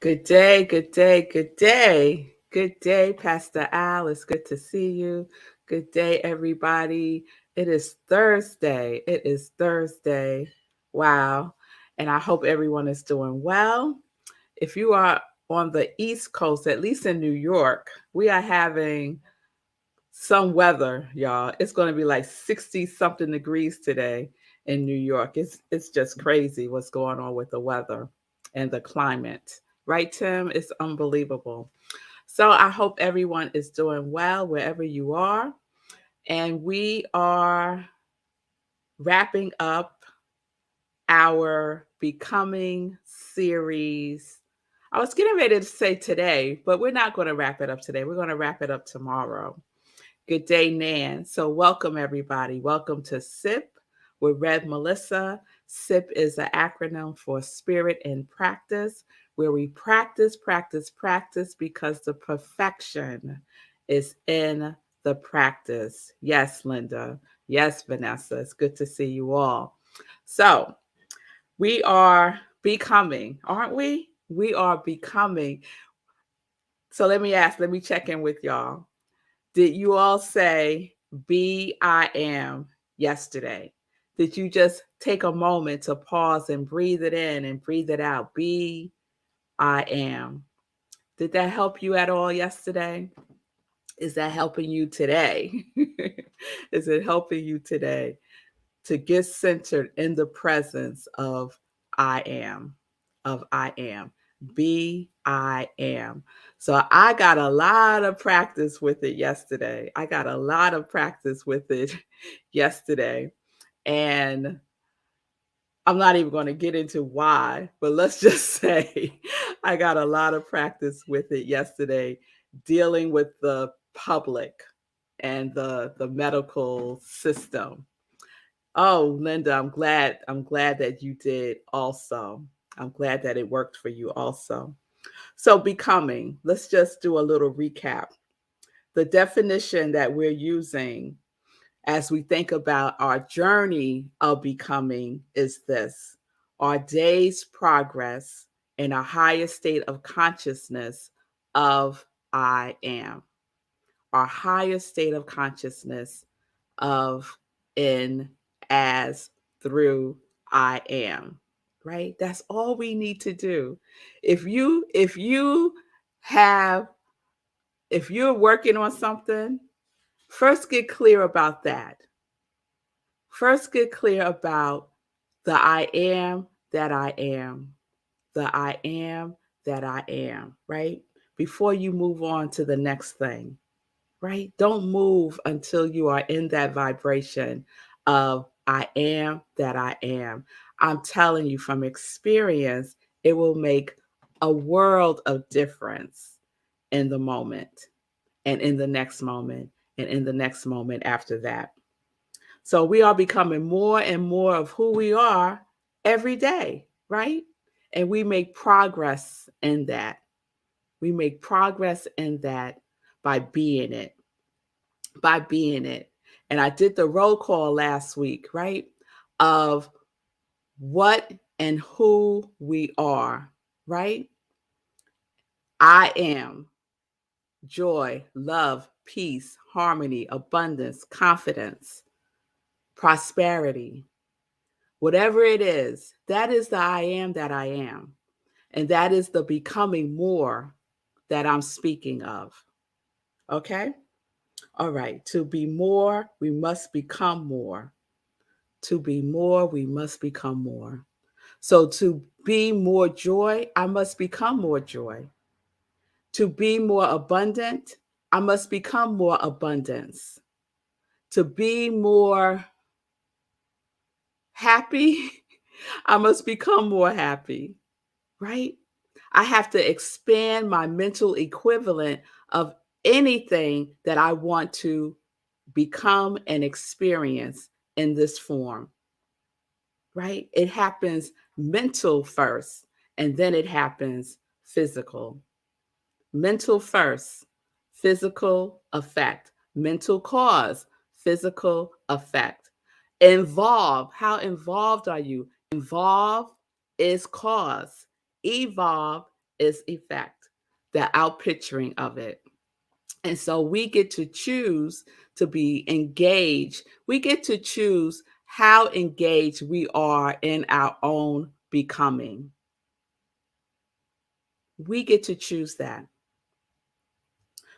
Good day, good day, good day. Good day, Pastor Al. It's good to see you. Good day, everybody. It is Thursday. It is Thursday. Wow. And I hope everyone is doing well. If you are on the East Coast, at least in New York, we are having some weather, y'all. It's going to be like 60 something degrees today in New York. It's just crazy what's going on with the weather and the climate. Right, Tim? It's unbelievable. So I hope everyone is doing well wherever you are. And we are wrapping up our Becoming series. I was getting ready to say today, but we're not going to wrap it up today. We're going to wrap it up tomorrow. Good day, Nan. So, welcome everybody. Welcome to SIP with Rev Melissa. SIP is an acronym for Spirit in Practice, where we practice, practice, practice because the perfection is in the practice. Yes, Linda. Yes, Vanessa. It's good to see you all. So, we are becoming, aren't we? We are becoming. So, let me check in with y'all. Did you all say be I am yesterday? Did you just take a moment to pause and breathe it in and breathe it out? Be I am. Did that help you at all yesterday? Is that helping you today? Is it helping you today to get centered in the presence of I am? Of I am. Be I am. So I got a lot of practice with it yesterday. I got a lot of practice with it yesterday. And I'm not even going to get into why, but let's just say I got a lot of practice with it yesterday dealing with the public and the medical system. Oh, Linda, I'm glad that you did also. I'm glad that it worked for you also. So becoming, let's just do a little recap. The definition that we're using as we think about our journey of becoming is this: our day's progress in a higher state of consciousness of I am. Our higher state of consciousness of in as through I am. Right? That's all we need to do. If you have if you're working on something, first get clear about that. First get clear about the I am that I am. The I am that I am, right? Before you move on to the next thing, right? Don't move until you are in that vibration of I am that I am. I'm telling you from experience, it will make a world of difference in the moment and in the next moment and in the next moment after that. So we are becoming more and more of who we are every day, right? And we make progress in that. We make progress in that by being it, by being it. And I did the roll call last week, right? Of what and who we are, right? I am joy, love, peace, harmony, abundance, confidence, prosperity. Whatever it is, that is the I am that I am. And that is the becoming more that I'm speaking of. Okay? All right. To be more, we must become more. To be more, we must become more. So to be more joy, I must become more joy. To be more abundant, I must become more abundance. To be more happy, I must become more happy, right? I have to expand my mental equivalent of anything that I want to become and experience in this form, right? It happens mental first, and then it happens physical. Mental first, physical effect. Mental cause, physical effect. Involve, how involved are you? Involve is cause. Evolve is effect, the outpicturing of it. And so we get to choose to be engaged. We get to choose how engaged we are in our own becoming. We get to choose that.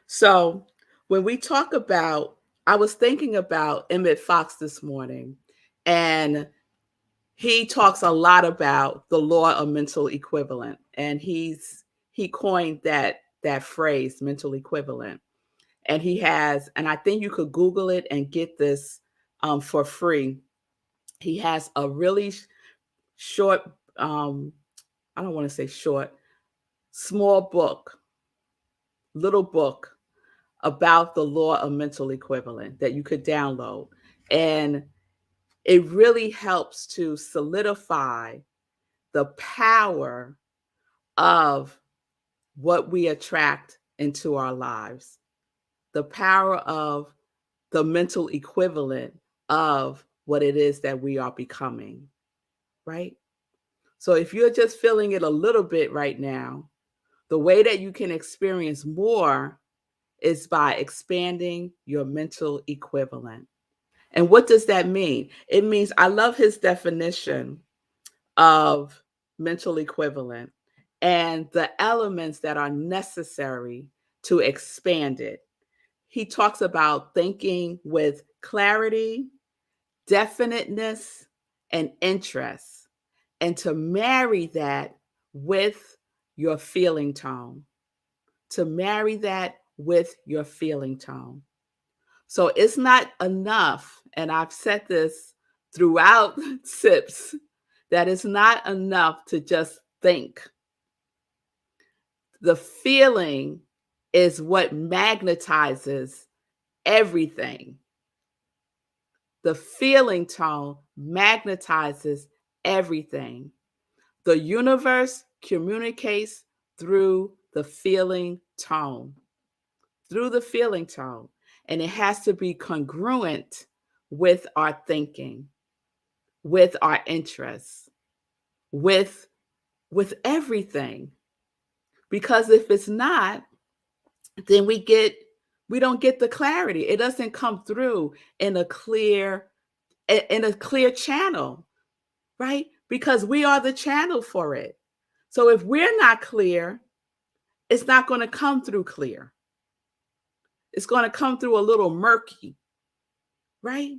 So when we talk about, I was thinking about Emmett Fox this morning, and he talks a lot about the law of mental equivalent, and he coined that phrase, mental equivalent. And he has, and I think you could Google it and get this for free. He has a really short, I don't want to say short, small book, little book about the law of mental equivalent that you could download. And it really helps to solidify the power of what we attract into our lives, the power of the mental equivalent of what it is that we are becoming, right? So if you're just feeling it a little bit right now, the way that you can experience more is by expanding your mental equivalent. And what does that mean? It means, I love his definition of mental equivalent and the elements that are necessary to expand it. He talks about thinking with clarity, definiteness, and interest, and to marry that with your feeling tone. To marry that with your feeling tone. So it's not enough, and I've said this throughout SIPs, that it's not enough to just think. The feeling is what magnetizes everything. The feeling tone magnetizes everything. The universe communicates through the feeling tone, through the feeling tone. And it has to be congruent with our thinking, with our interests, with everything. Because if it's not, then we don't get the clarity. It doesn't come through in a clear channel, right? Because we are the channel for it. So if we're not clear, it's not going to come through clear. It's going to come through a little murky, right?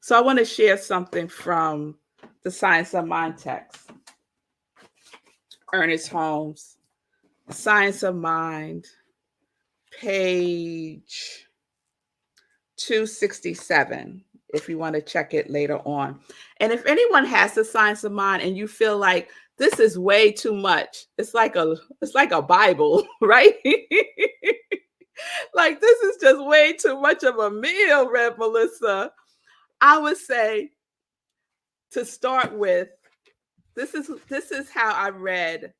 So I want to share something from the Science of Mind text. Ernest Holmes, Science of Mind, page 267, if you want to check it later on. And if anyone has the Science of Mind and you feel like this is way too much, it's like a Bible, right? Like, this is just way too much of a meal, Rev Melissa. I would say, to start with, this is how I read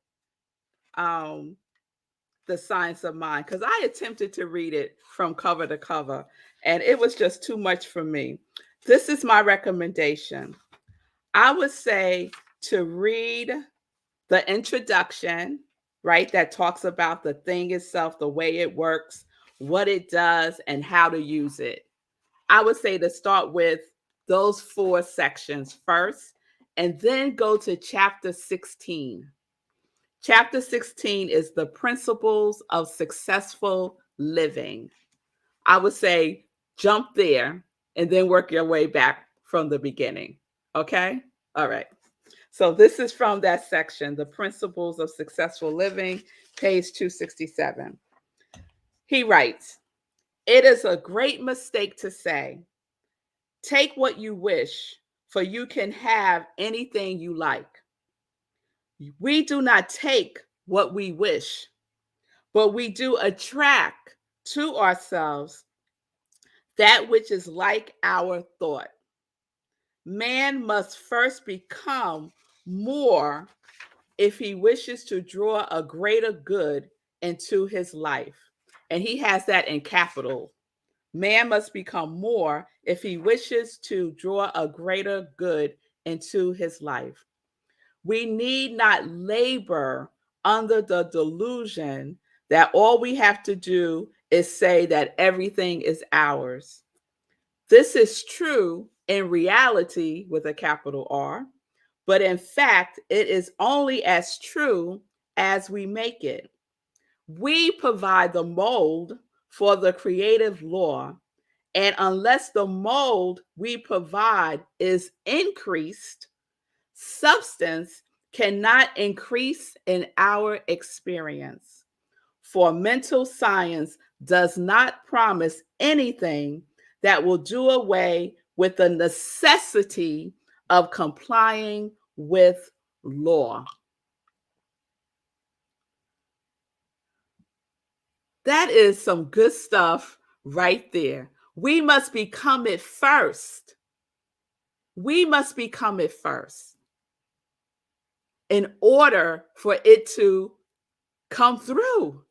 the Science of Mind, because I attempted to read it from cover to cover, and it was just too much for me. This is my recommendation. I would say to read the introduction, right, that talks about the thing itself, the way it works, what it does, and how to use it. I would say to start with those 4 sections first, and then go to chapter 16. Chapter 16 is the principles of successful living. I would say jump there and then work your way back from the beginning. Okay? All right. So this is from that section, the principles of successful living, page 267. He writes, "It is a great mistake to say, 'Take what you wish, for you can have anything you like.' We do not take what we wish, but we do attract to ourselves that which is like our thought. Man must first become more if he wishes to draw a greater good into his life." And he has that in capital. Man must become more if he wishes to draw a greater good into his life. We need not labor under the delusion that all we have to do is say that everything is ours. This is true in reality with a capital R, but in fact, it is only as true as we make it. We provide the mold for the creative law, and unless the mold we provide is increased, substance cannot increase in our experience. For mental science does not promise anything that will do away with the necessity of complying with law. That is some good stuff right there. We must become it first. We must become it first in order for it to come through,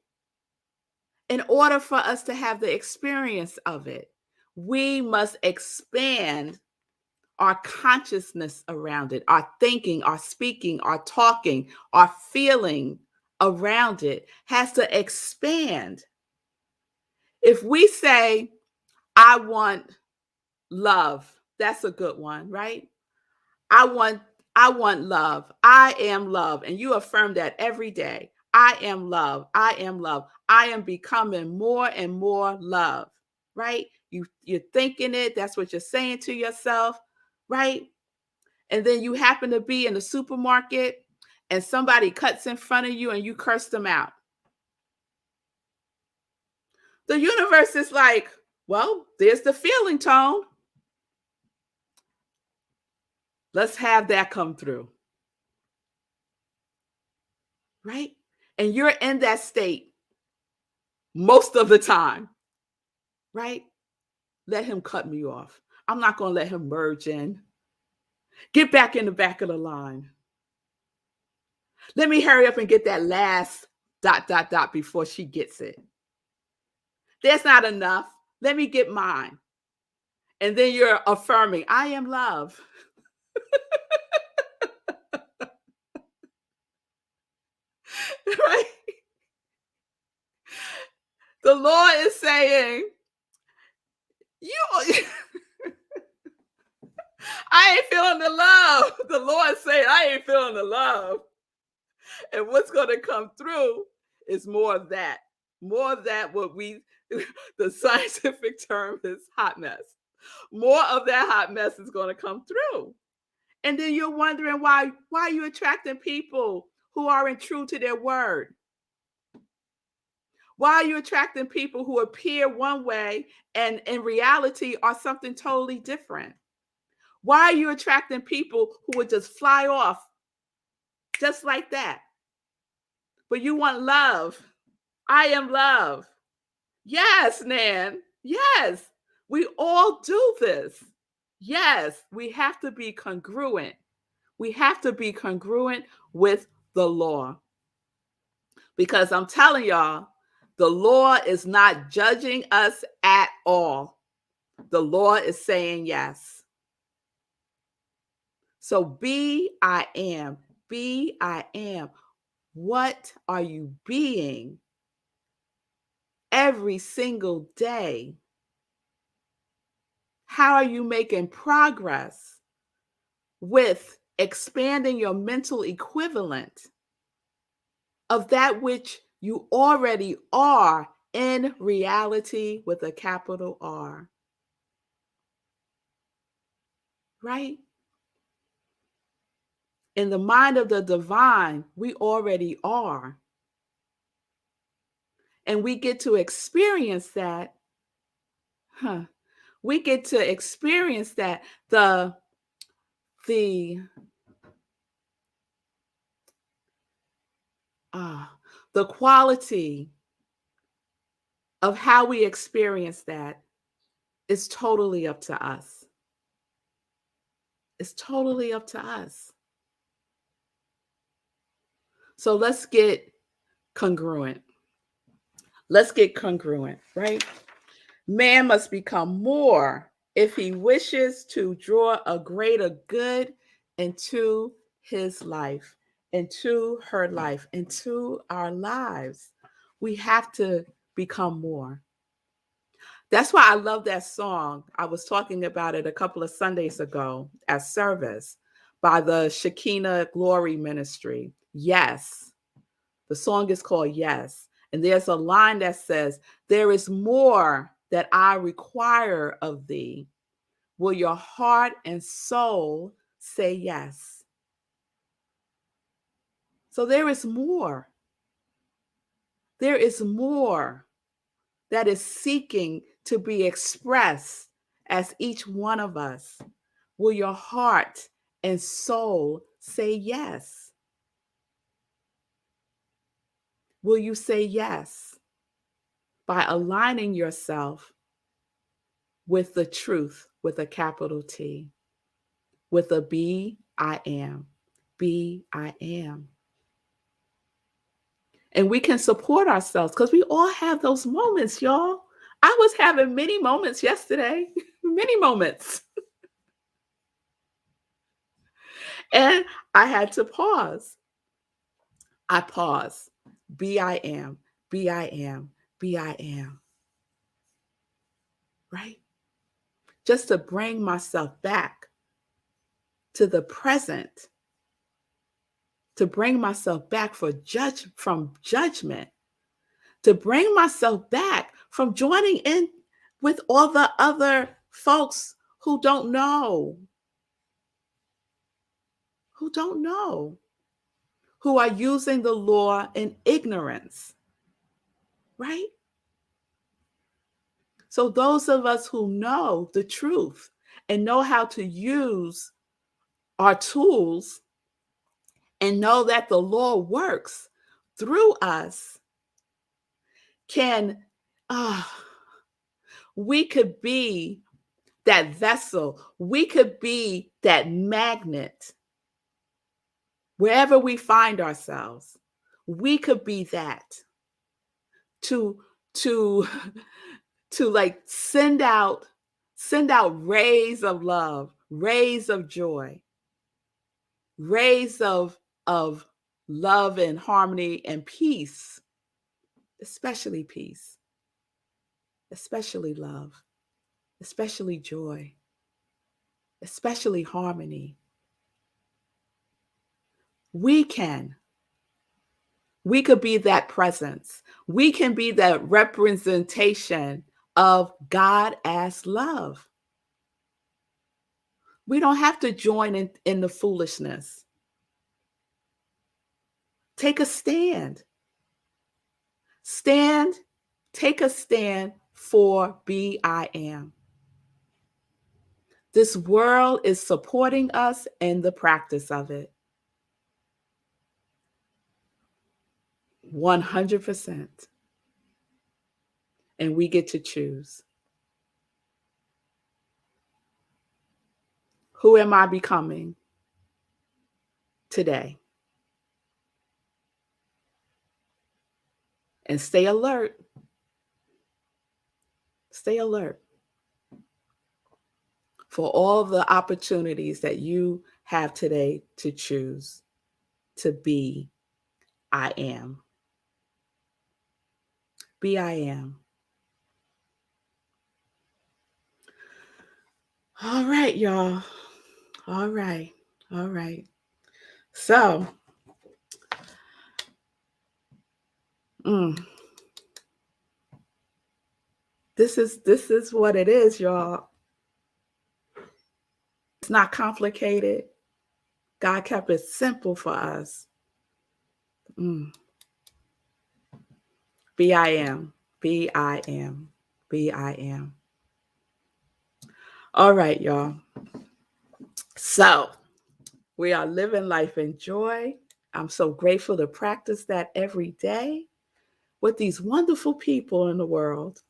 in order for us to have the experience of it. We must expand our consciousness around it, our thinking, our speaking, our talking, our feeling around it has to expand. If we say, I want love, that's a good one, right? I want I want love. I am love. And you affirm that every day. I am love. I am love. I am becoming more and more love, right? You're thinking it. That's what you're saying to yourself, right? And then you happen to be in the supermarket and somebody cuts in front of you and you curse them out. The universe is like, well, there's the feeling tone. Let's have that come through. Right? And you're in that state most of the time, right? Let him cut me off. I'm not going to let him merge in. Get back in the back of the line. Let me hurry up and get that last ... before she gets it. That's not enough. Let me get mine. And then you're affirming, I am love. Right? The Lord is saying, you I ain't feeling the love. The Lord saying, I ain't feeling the love. And what's going to come through is more of that. More of that, what we, the scientific term is hot mess. More of that hot mess is going to come through. And then you're wondering why you're attracting people who aren't true to their word. Why are you attracting people who appear one way and in reality are something totally different? Why are you attracting people who would just fly off just like that? But you want love. I am love. Yes, Nan. Yes. We all do this. Yes, we have to be congruent. We have to be congruent with the law. Because I'm telling y'all, the law is not judging us at all. The law is saying yes. So be, I am. Be, I am. What are you being every single day? How are you making progress with expanding your mental equivalent of that which you already are in reality with a capital R? Right? In the mind of the divine, we already are. And we get to experience that. We get to experience that. The quality of how we experience that is totally up to us. It's totally up to us. So let's get congruent. Let's get congruent, right? Man must become more if he wishes to draw a greater good into his life. into her life, into our lives. We have to become more. That's why I love that song. I was talking about it a couple of Sundays ago at service by the Shekinah Glory Ministry. Yes. The song is called Yes. And there's a line that says, "There is more that I require of thee. Will your heart and soul say yes?" So there is more. There is more that is seeking to be expressed as each one of us. Will your heart and soul say yes? Will you say yes by aligning yourself with the truth with a capital T, with a B, I am. Be, I am. And we can support ourselves because we all have those moments, y'all. I was having many moments yesterday, many moments. And I had to pause. I pause. Be, I am. Be, I am. Be, I am. Right? Just to bring myself back to the present, to bring myself back from judgment, to bring myself back from joining in with all the other folks who don't know, who are using the law in ignorance, right? So those of us who know the truth and know how to use our tools and know that the law works through us can, we could be that vessel. We could be that magnet wherever we find ourselves. We could be that to to to like send out rays of love, rays of joy, rays of love and harmony and peace, especially peace, especially love, especially joy, especially harmony. We could be that presence. We can be that representation of God as love. We don't have to join in the foolishness. Take a stand. Take a stand for Be I Am. This world is supporting us in the practice of it. 100%. And we get to choose. Who am I becoming today? And stay alert. Stay alert for all the opportunities that you have today to choose to be I am. Be I am. All right, y'all. All right. All right. So, this is what it is, y'all. It's not complicated. God kept it simple for us. Be I am. Be I am. Be I am. All right, y'all. So, we are living life in joy. I'm so grateful to practice that every day with these wonderful people in the world.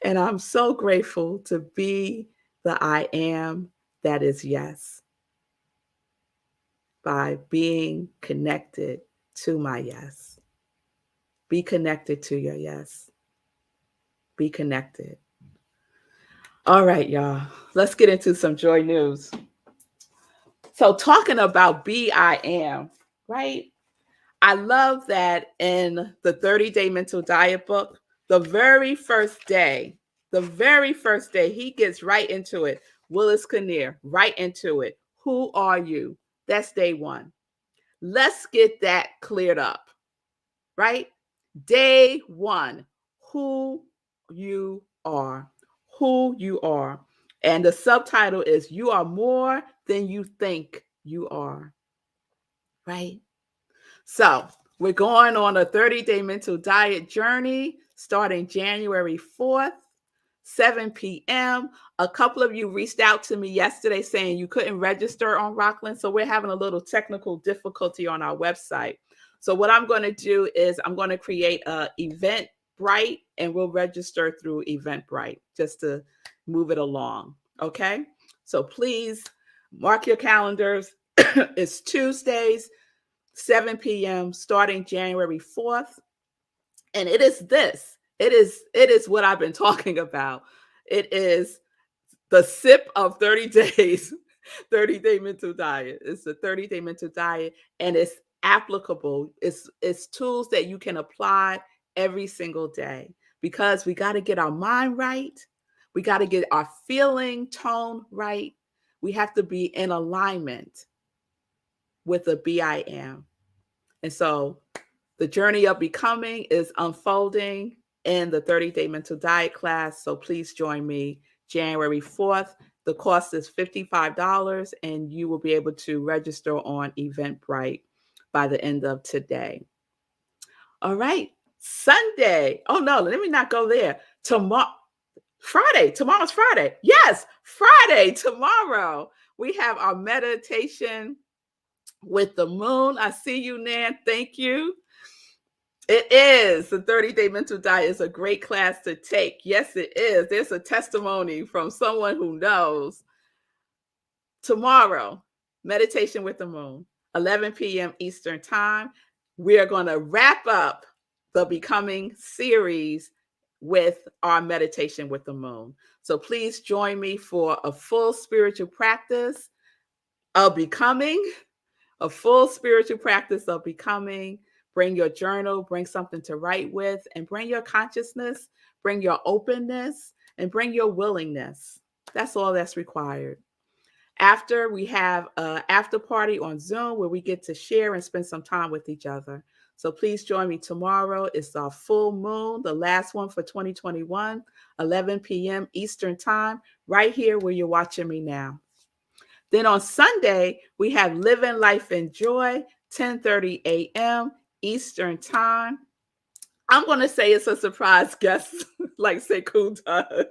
And I'm so grateful to be the I am that is yes by being connected to my yes. Be connected to your yes. Be connected. All right, y'all. Let's get into some joy news. So talking about BIM, right? I love that in the 30-day mental diet book, the very first day, he gets right into it. Willis Kinnear, right into it. Who are you? That's day one. Let's get that cleared up, right? Day one, who you are, who you are. And the subtitle is You Are More Than You Think You Are, right? So we're going on a 30-day mental diet journey starting January 4th, 7 p.m. A couple of you reached out to me yesterday saying you couldn't register on Rockland. So we're having a little technical difficulty on our website. So what I'm going to do is I'm going to create a Eventbrite and we'll register through Eventbrite just to move it along. Okay. So please mark your calendars. It's Tuesdays, 7 p.m. starting January 4th. And it is this. It is what I've been talking about. It is the sip of 30 days, 30-day mental diet. It's a 30-day mental diet and it's applicable. It's tools that you can apply every single day because we got to get our mind right. We got to get our feeling tone right. We have to be in alignment with the BIM. And so the journey of becoming is unfolding in the 30-day mental diet class. So please join me January 4th. The cost is $55 and you will be able to register on Eventbrite by the end of today. All right. Sunday. Oh no, let me not go there. Tomorrow's Friday. Yes, Friday, tomorrow. We have our meditation with the moon. I see you, Nan. Thank you. It is. The 30-day mental diet is a great class to take. Yes, it is. There's a testimony from someone who knows. Tomorrow, meditation with the moon, 11 p.m. Eastern time. We are going to wrap up the Becoming series with our meditation with the moon. So please join me for a full spiritual practice of becoming, a full spiritual practice of becoming. Bring your journal, bring something to write with, and bring your consciousness, bring your openness, and bring your willingness. That's all that's required. After, we have an after party on Zoom where we get to share and spend some time with each other. So please join me tomorrow. It's our full moon, the last one for 2021, 11 p.m. Eastern time, right here where you're watching me now. Then on Sunday, we have Living Life in Joy, 10:30 a.m. Eastern time. I'm going to say it's a surprise guest like Sekou does.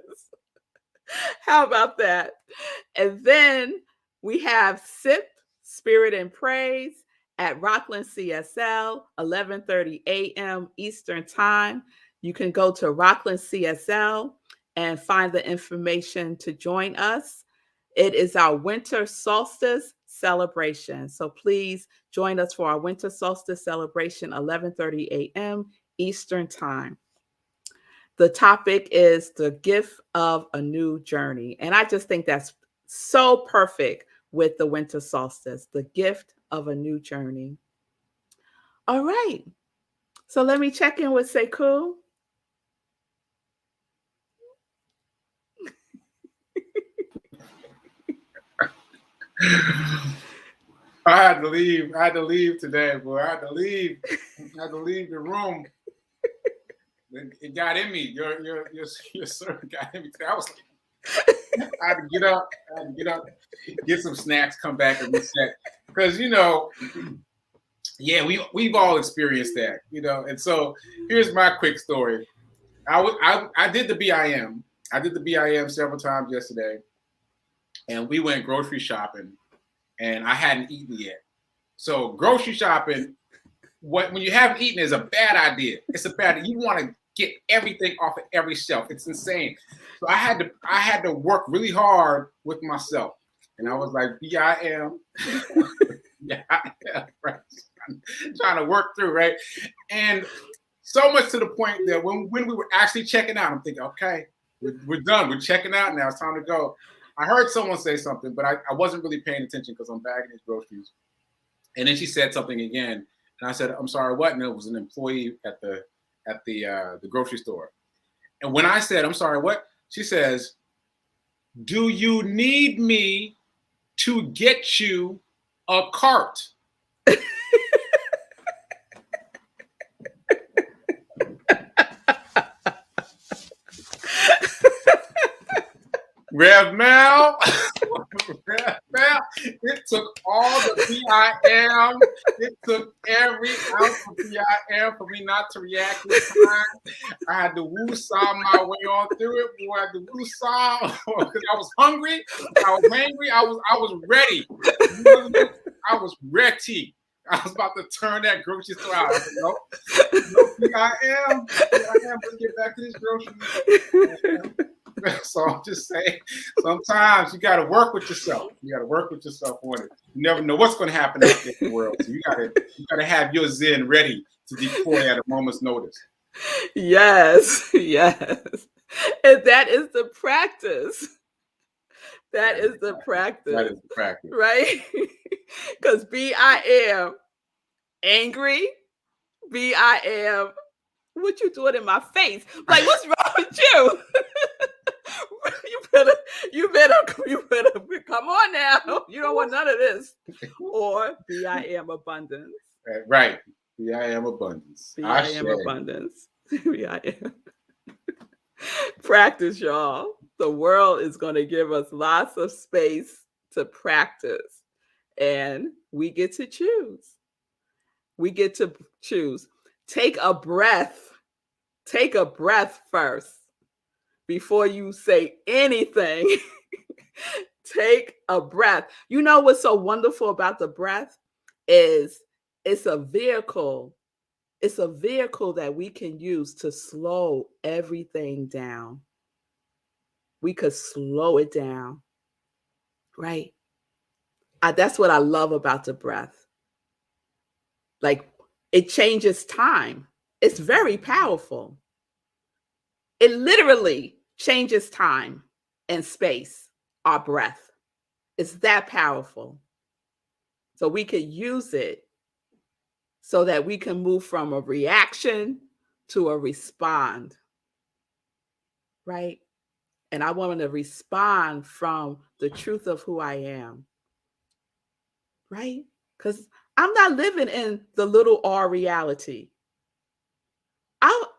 How about that? And then we have SIP, Spirit and Praise, at Rockland CSL, 11:30 a.m. Eastern time. You can go to Rockland CSL and find the information to join us. It is our winter solstice celebration. So please join us for our winter solstice celebration, 11:30 a.m. Eastern time. The topic is the gift of a new journey. And I just think that's so perfect with the winter solstice, the gift of a new journey. All right. So let me check in with Sekou. I had to leave. I had to leave today, boy. I had to leave. I had to leave the room. It got in me. Your servant got in me today. I had to get up. Get some snacks, come back and reset. Because yeah, we've all experienced that, And so here's my quick story. I did the BIM. I did the BIM several times yesterday, and we went grocery shopping. And I hadn't eaten yet. So grocery shopping, when you haven't eaten is a bad idea. It's a bad idea. You want to get everything off of every shelf. It's insane. So I had to work really hard with myself. And I was like, BIM. Yeah, right. Trying to work through, right? And so much to the point that when we were actually checking out, I'm thinking, okay, we're done. We're checking out now. It's time to go. I heard someone say something, but I wasn't really paying attention because I'm bagging these groceries. And then she said something again, and I said, "I'm sorry, what?" And it was an employee at the grocery store. And when I said, "I'm sorry, what?" she says, "Do you need me to get you a cart?" Rev Mel, Rev Mel, it took all the BIM, it took every ounce of BIM for me not to react this time. I had to woo-saw my way on through it. I had to woo-saw because I was hungry, I was angry, I was ready. I was ready. I was about to turn that grocery store out. I was like, no, BIM, let's get back to this grocery. So I'm just saying, sometimes you got to work with yourself. You got to work with yourself on it. You never know what's going to happen out there in the world. So you got to have your Zen ready to deploy at a moment's notice. Yes, yes. And that is the practice. That is the practice. That is the practice. Right? Because BIM, angry, BIM, what you doing in my face? Like, what's wrong with you? you better come on now. You don't want none of this. Or BIM abundance. Right. BIM abundance. BIM abundance. BIM. Practice, y'all. The world is going to give us lots of space to practice. And we get to choose. We get to choose. Take a breath. Take a breath first before you say anything. Take a breath. You know what's so wonderful about the breath is it's a vehicle. It's a vehicle that we can use to slow everything down. We could slow it down, right? That's what I love about the breath. Like, it changes time. It's very powerful. It literally changes time and space, our breath. It's that powerful. So we could use it so that we can move from a reaction to a respond, right? And I want to respond from the truth of who I am, right? Because I'm not living in the little R reality.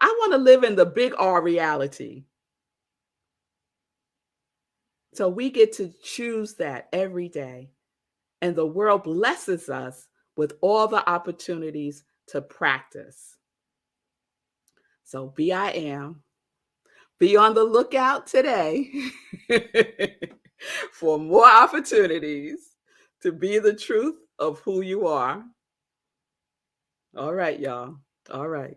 I want to live in the big R reality. So we get to choose that every day. And the world blesses us with all the opportunities to practice. So BIM. Be on the lookout today for more opportunities to be the truth of who you are. All right, y'all. All right.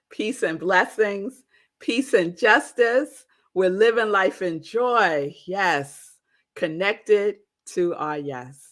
Peace and blessings, peace and justice. We're living life in joy. Yes. Connected to our yes.